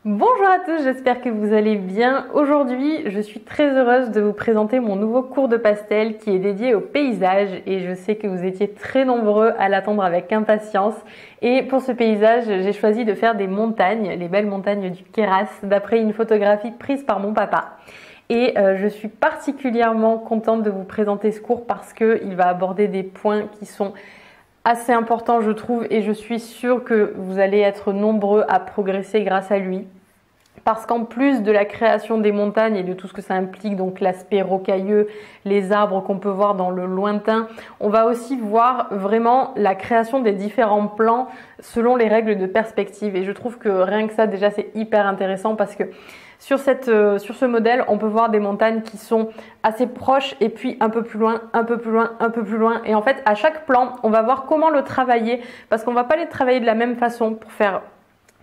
Bonjour à tous, j'espère que vous allez bien. Aujourd'hui, je suis très heureuse de vous présenter mon nouveau cours de pastel qui est dédié au paysage et je sais que vous étiez très nombreux à l'attendre avec impatience. Et pour ce paysage, j'ai choisi de faire des montagnes, les belles montagnes du Queyras, d'après une photographie prise par mon papa. Et je suis particulièrement contente de vous présenter ce cours parce qu'il va aborder des points qui sont assez important, je trouve, et je suis sûre que vous allez être nombreux à progresser grâce à lui. Parce qu'en plus de la création des montagnes et de tout ce que ça implique, donc l'aspect rocailleux, les arbres qu'on peut voir dans le lointain, on va aussi voir vraiment la création des différents plans selon les règles de perspective. Et je trouve que rien que ça, déjà, c'est hyper intéressant parce que sur ce modèle, on peut voir des montagnes qui sont assez proches et puis un peu plus loin, un peu plus loin, un peu plus loin. Et en fait, à chaque plan, on va voir comment le travailler parce qu'on va pas les travailler de la même façon pour faire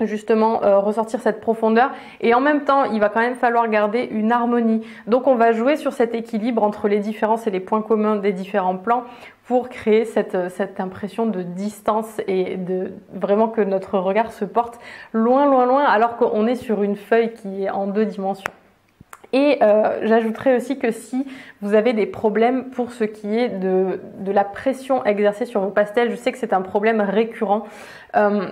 justement ressortir cette profondeur et en même temps il va quand même falloir garder une harmonie, donc on va jouer sur cet équilibre entre les différences et les points communs des différents plans pour créer cette impression de distance et de vraiment que notre regard se porte loin loin loin alors qu'on est sur une feuille qui est en 2 dimensions. Et j'ajouterais aussi que si vous avez des problèmes pour ce qui est de la pression exercée sur vos pastels, je sais que c'est un problème récurrent.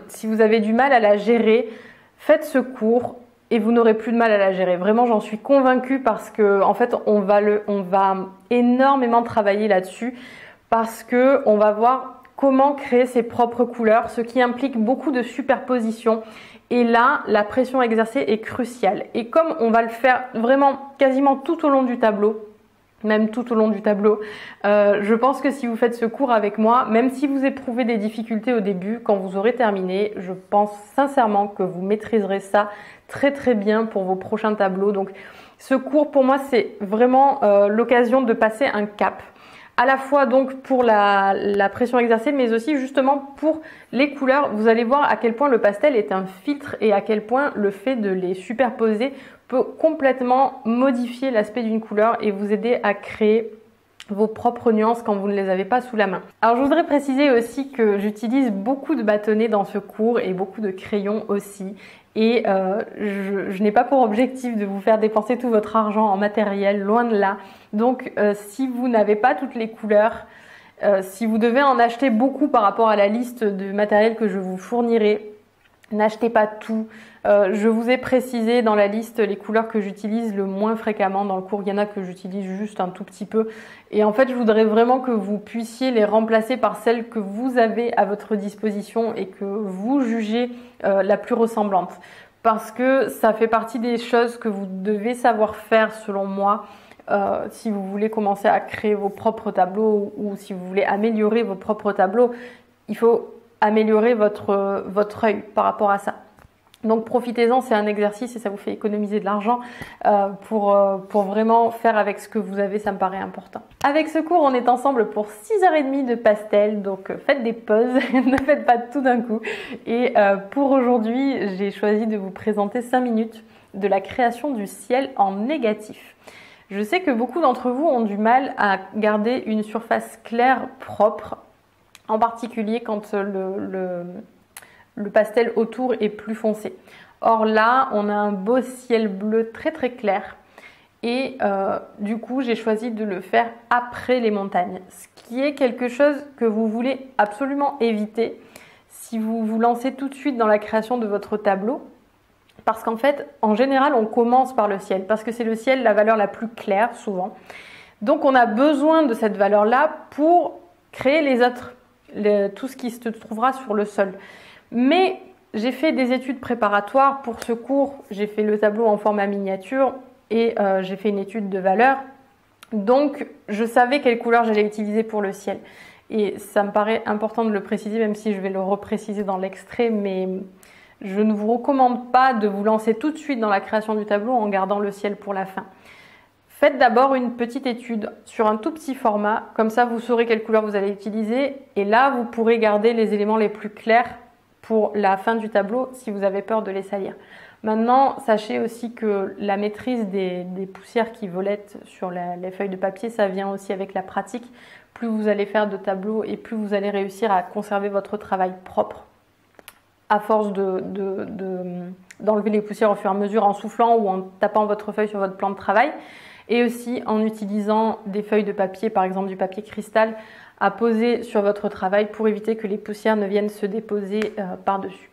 Si vous avez du mal à la gérer, faites ce cours et vous n'aurez plus de mal à la gérer. Vraiment, j'en suis convaincue parce que en fait, on va énormément travailler là-dessus parce que on va voir comment créer ses propres couleurs, ce qui implique beaucoup de superposition. Et là, la pression exercée est cruciale. Et comme on va le faire vraiment quasiment tout au long du tableau, même tout au long du tableau, je pense que si vous faites ce cours avec moi, même si vous éprouvez des difficultés au début, quand vous aurez terminé, je pense sincèrement que vous maîtriserez ça très très bien pour vos prochains tableaux. Donc ce cours pour moi c'est vraiment l'occasion de passer un cap. À la fois donc pour la pression exercée, mais aussi justement pour les couleurs. Vous allez voir à quel point le pastel est un filtre et à quel point le fait de les superposer peut complètement modifier l'aspect d'une couleur et vous aider à créer vos propres nuances quand vous ne les avez pas sous la main. Alors je voudrais préciser aussi que j'utilise beaucoup de bâtonnets dans ce cours et beaucoup de crayons aussi. Et je n'ai pas pour objectif de vous faire dépenser tout votre argent en matériel, loin de là. Donc si vous n'avez pas toutes les couleurs, si vous devez en acheter beaucoup par rapport à la liste de matériel que je vous fournirai, n'achetez pas tout. Je vous ai précisé dans la liste les couleurs que j'utilise le moins fréquemment dans le cours. Il y en a que j'utilise juste un tout petit peu. Et en fait, je voudrais vraiment que vous puissiez les remplacer par celles que vous avez à votre disposition et que vous jugez la plus ressemblante. Parce que ça fait partie des choses que vous devez savoir faire selon moi. Si vous voulez commencer à créer vos propres tableaux ou si vous voulez améliorer vos propres tableaux, il faut améliorer votre œil par rapport à ça. Donc profitez-en, c'est un exercice et ça vous fait économiser de l'argent pour vraiment faire avec ce que vous avez, ça me paraît important. Avec ce cours, on est ensemble pour 6h30 de pastel, donc faites des pauses, ne faites pas tout d'un coup. Et pour aujourd'hui, j'ai choisi de vous présenter 5 minutes de la création du ciel en négatif. Je sais que beaucoup d'entre vous ont du mal à garder une surface claire, propre, en particulier quand le pastel autour est plus foncé. Or là, on a un beau ciel bleu très très clair et du coup, j'ai choisi de le faire après les montagnes, ce qui est quelque chose que vous voulez absolument éviter si vous vous lancez tout de suite dans la création de votre tableau. Parce qu'en fait, en général, on commence par le ciel, parce que c'est le ciel la valeur la plus claire, souvent. Donc, on a besoin de cette valeur-là pour créer les autres, tout ce qui se trouvera sur le sol. Mais j'ai fait des études préparatoires pour ce cours, j'ai fait le tableau en format miniature et j'ai fait une étude de valeur. Donc, je savais quelle couleur j'allais utiliser pour le ciel. Et ça me paraît important de le préciser, même si je vais le repréciser dans l'extrait, mais je ne vous recommande pas de vous lancer tout de suite dans la création du tableau en gardant le ciel pour la fin. Faites d'abord une petite étude sur un tout petit format, comme ça vous saurez quelle couleur vous allez utiliser et là vous pourrez garder les éléments les plus clairs pour la fin du tableau si vous avez peur de les salir. Maintenant, sachez aussi que la maîtrise des poussières qui volettent sur les feuilles de papier, ça vient aussi avec la pratique. Plus vous allez faire de tableaux et plus vous allez réussir à conserver votre travail propre. à force d'enlever les poussières au fur et à mesure en soufflant ou en tapant votre feuille sur votre plan de travail. Et aussi en utilisant des feuilles de papier, par exemple du papier cristal, à poser sur votre travail pour éviter que les poussières ne viennent se déposer par-dessus.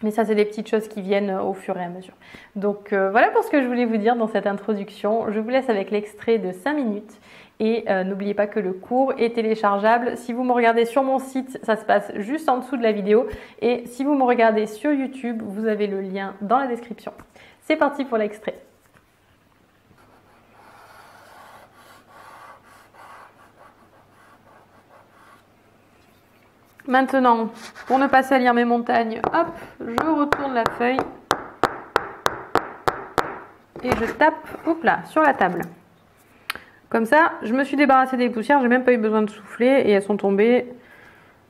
Mais ça, c'est des petites choses qui viennent au fur et à mesure. Donc voilà pour ce que je voulais vous dire dans cette introduction. Je vous laisse avec l'extrait de 5 minutes. Et n'oubliez pas que le cours est téléchargeable. Si vous me regardez sur mon site, ça se passe juste en dessous de la vidéo. Et si vous me regardez sur YouTube, vous avez le lien dans la description. C'est parti pour l'extrait. Maintenant, pour ne pas salir mes montagnes, hop, je retourne la feuille et je tape, hop là, sur la table. Comme ça, je me suis débarrassée des poussières, j'ai même pas eu besoin de souffler et elles sont tombées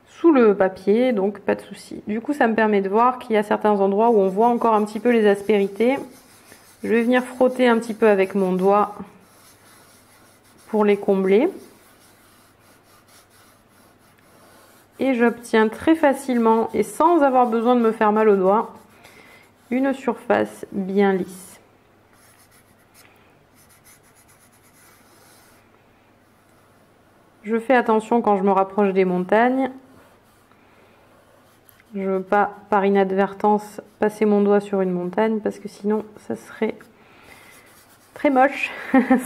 sous le papier, donc pas de souci. Du coup, ça me permet de voir qu'il y a certains endroits où on voit encore un petit peu les aspérités. Je vais venir frotter un petit peu avec mon doigt pour les combler. Et j'obtiens très facilement et sans avoir besoin de me faire mal aux doigts une surface bien lisse. Je fais attention quand je me rapproche des montagnes. Je ne veux pas par inadvertance passer mon doigt sur une montagne parce que sinon ça serait très moche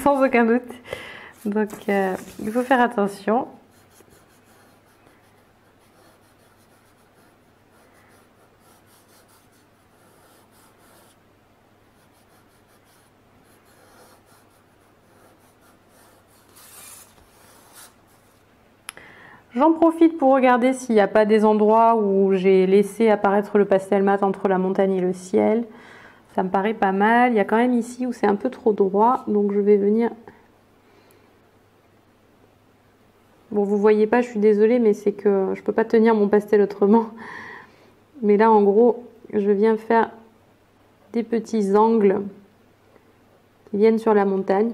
sans aucun doute. Donc il faut faire attention. J'en profite pour regarder s'il n'y a pas des endroits où j'ai laissé apparaître le pastel mat entre la montagne et le ciel. Ça me paraît pas mal. Il y a quand même ici où c'est un peu trop droit, donc je vais venir... Bon, vous voyez pas, je suis désolée, mais c'est que je peux pas tenir mon pastel autrement. Mais là, en gros, je viens faire des petits angles qui viennent sur la montagne.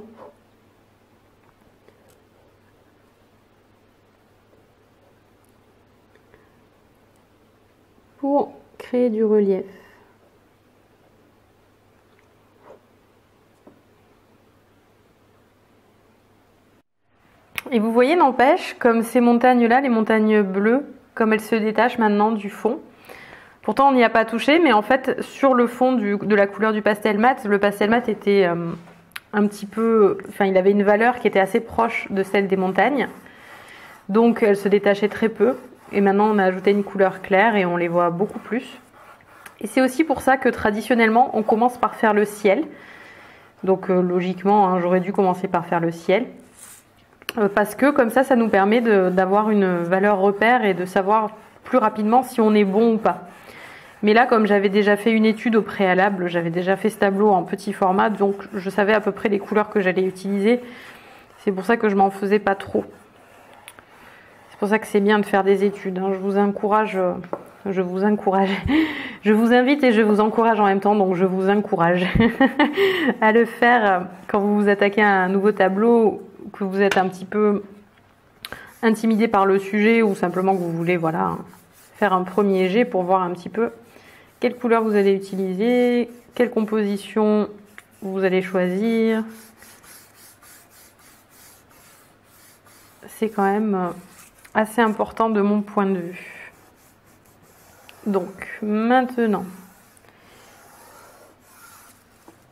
Pour créer du relief. Et vous voyez, n'empêche, comme ces montagnes-là, les montagnes bleues, comme elles se détachent maintenant du fond. Pourtant, on n'y a pas touché, mais en fait, sur le fond de la couleur du pastel mat, le pastel mat était un petit peu... Enfin, il avait une valeur qui était assez proche de celle des montagnes. Donc, elles se détachaient très peu. Et maintenant, on a ajouté une couleur claire et on les voit beaucoup plus. Et c'est aussi pour ça que traditionnellement, on commence par faire le ciel. Donc logiquement, hein, j'aurais dû commencer par faire le ciel. Parce que comme ça nous permet d'avoir une valeur repère et de savoir plus rapidement si on est bon ou pas. Mais là, comme j'avais déjà fait une étude au préalable, j'avais déjà fait ce tableau en petit format, donc je savais à peu près les couleurs que j'allais utiliser. C'est pour ça que je m'en faisais pas trop. C'est pour ça que c'est bien de faire des études. Hein. Je vous encourage, je vous invite et je vous encourage en même temps, donc je vous encourage à le faire quand vous vous attaquez à un nouveau tableau, que vous êtes un petit peu intimidé par le sujet ou simplement que vous voulez faire un premier jet pour voir un petit peu quelle couleur vous allez utiliser, quelle composition vous allez choisir. C'est quand même assez important de mon point de vue. Donc maintenant,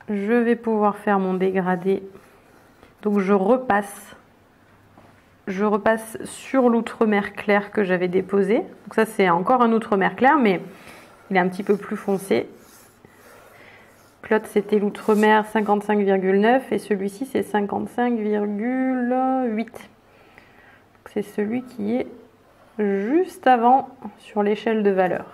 je vais pouvoir faire mon dégradé. Donc je repasse sur l'outremer clair que j'avais déposé. Donc ça c'est encore un outre-mer clair, mais il est un petit peu plus foncé. L'autre c'était l'outremer 55,9 et celui-ci c'est 55,8. C'est celui qui est juste avant sur l'échelle de valeur.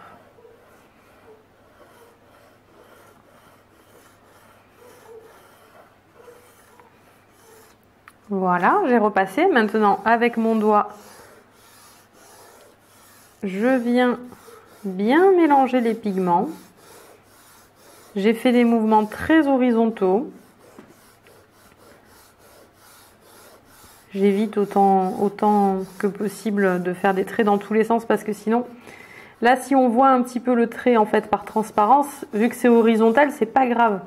Voilà, j'ai repassé. Maintenant, avec mon doigt, je viens bien mélanger les pigments. J'ai fait des mouvements très horizontaux. J'évite autant que possible de faire des traits dans tous les sens parce que sinon Là, si on voit un petit peu le trait en fait par transparence, vu que c'est horizontal, c'est pas grave.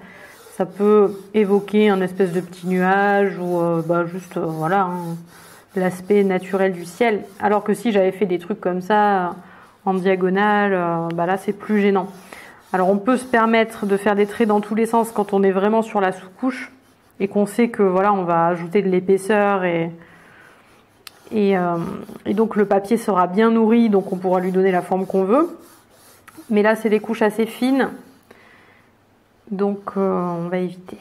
Ça peut évoquer un espèce de petit nuage ou juste voilà, hein, l'aspect naturel du ciel. Alors que si j'avais fait des trucs comme ça en diagonale, là c'est plus gênant. Alors on peut se permettre de faire des traits dans tous les sens quand on est vraiment sur la sous-couche et qu'on sait que voilà, on va ajouter de l'épaisseur et donc le papier sera bien nourri, donc on pourra lui donner la forme qu'on veut. Mais là c'est des couches assez fines, donc on va éviter.